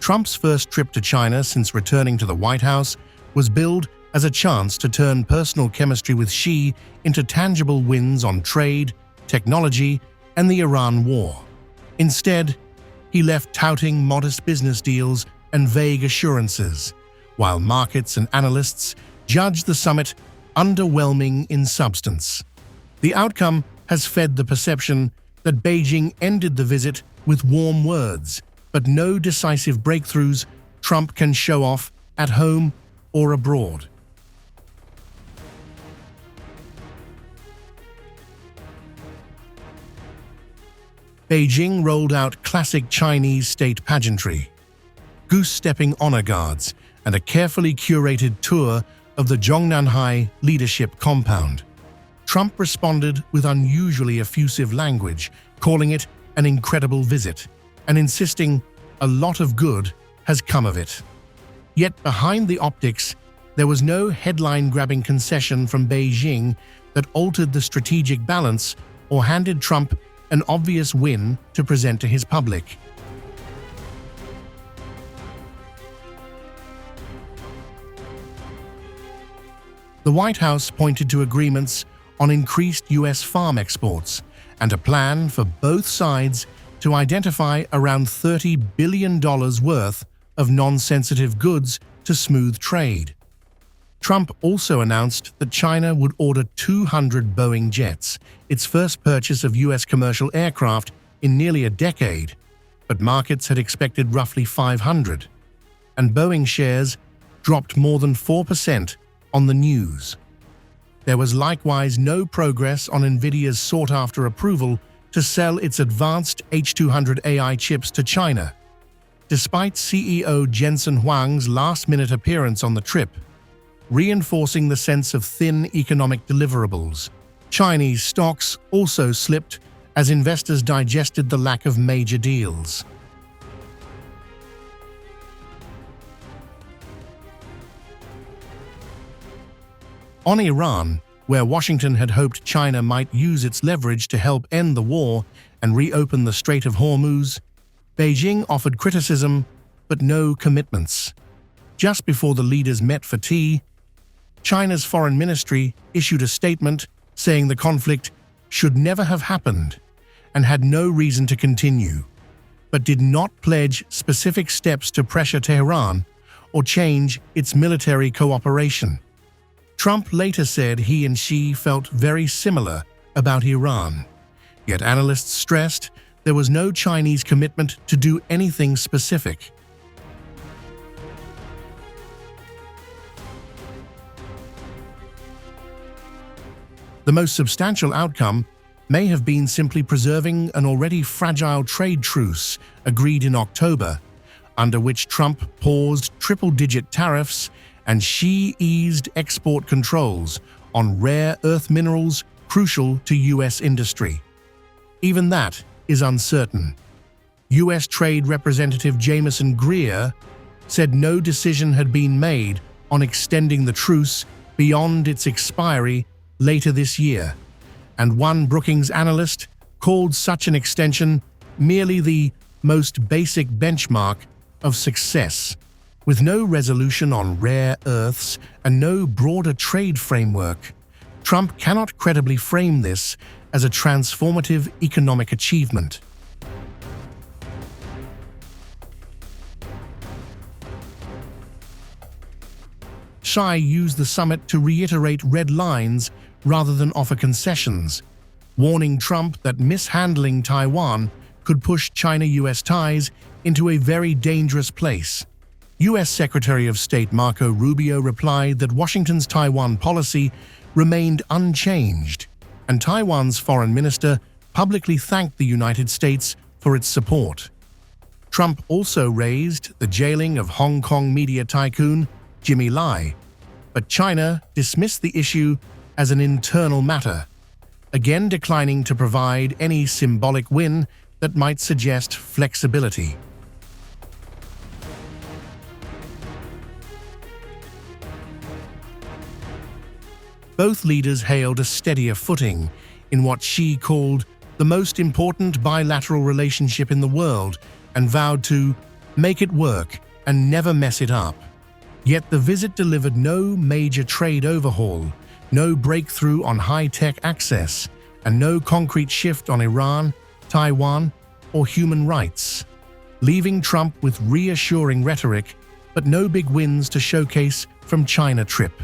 Trump's first trip to China since returning to the White House was billed as a chance to turn personal chemistry with Xi into tangible wins on trade, technology, and the Iran war. Instead, he left touting modest business deals and vague assurances, while markets and analysts judged the summit underwhelming in substance. The outcome has fed the perception that Beijing ended the visit with warm words, but no decisive breakthroughs Trump can show off at home or abroad. Beijing rolled out classic Chinese state pageantry, goose-stepping honor guards, and a carefully curated tour of the Zhongnanhai leadership compound. Trump responded with unusually effusive language, calling it an incredible visit, and insisting a lot of good has come of it. Yet behind the optics, there was no headline-grabbing concession from Beijing that altered the strategic balance or handed Trump an obvious win to present to his public. The White House pointed to agreements on increased U.S. farm exports and a plan for both sides to identify around $30 billion worth of non-sensitive goods to smooth trade. Trump also announced that China would order 200 Boeing jets, its first purchase of U.S. commercial aircraft in nearly a decade, but markets had expected roughly 500, and Boeing shares dropped more than 4% on the news. There was likewise no progress on NVIDIA's sought-after approval to sell its advanced H200 AI chips to China. Despite CEO Jensen Huang's last-minute appearance on the trip, reinforcing the sense of thin economic deliverables, Chinese stocks also slipped as investors digested the lack of major deals. On Iran, where Washington had hoped China might use its leverage to help end the war and reopen the Strait of Hormuz, Beijing offered criticism but no commitments. Just before the leaders met for tea, China's foreign ministry issued a statement saying the conflict should never have happened and had no reason to continue, but did not pledge specific steps to pressure Tehran or change its military cooperation. Trump later said he and Xi felt very similar about Iran, yet analysts stressed there was no Chinese commitment to do anything specific. The most substantial outcome may have been simply preserving an already fragile trade truce agreed in October, under which Trump paused triple-digit tariffs and Xi eased export controls on rare earth minerals crucial to U.S. industry. Even that is uncertain. U.S. Trade Representative Jamieson Greer said no decision had been made on extending the truce beyond its expiry later this year, and one Brookings analyst called such an extension merely the most basic benchmark of success. With no resolution on rare earths and no broader trade framework, Trump cannot credibly frame this as a transformative economic achievement. Xi used the summit to reiterate red lines rather than offer concessions, warning Trump that mishandling Taiwan could push China-US ties into a very dangerous place. U.S. Secretary of State Marco Rubio replied that Washington's Taiwan policy remained unchanged, and Taiwan's foreign minister publicly thanked the United States for its support. Trump also raised the jailing of Hong Kong media tycoon Jimmy Lai, but China dismissed the issue as an internal matter, again declining to provide any symbolic win that might suggest flexibility. Both leaders hailed a steadier footing in what Xi called the most important bilateral relationship in the world and vowed to make it work, and never mess it up. Yet the visit delivered no major trade overhaul, no breakthrough on high-tech access, and no concrete shift on Iran, Taiwan, or human rights, leaving Trump with reassuring rhetoric but no big wins to showcase from China trip.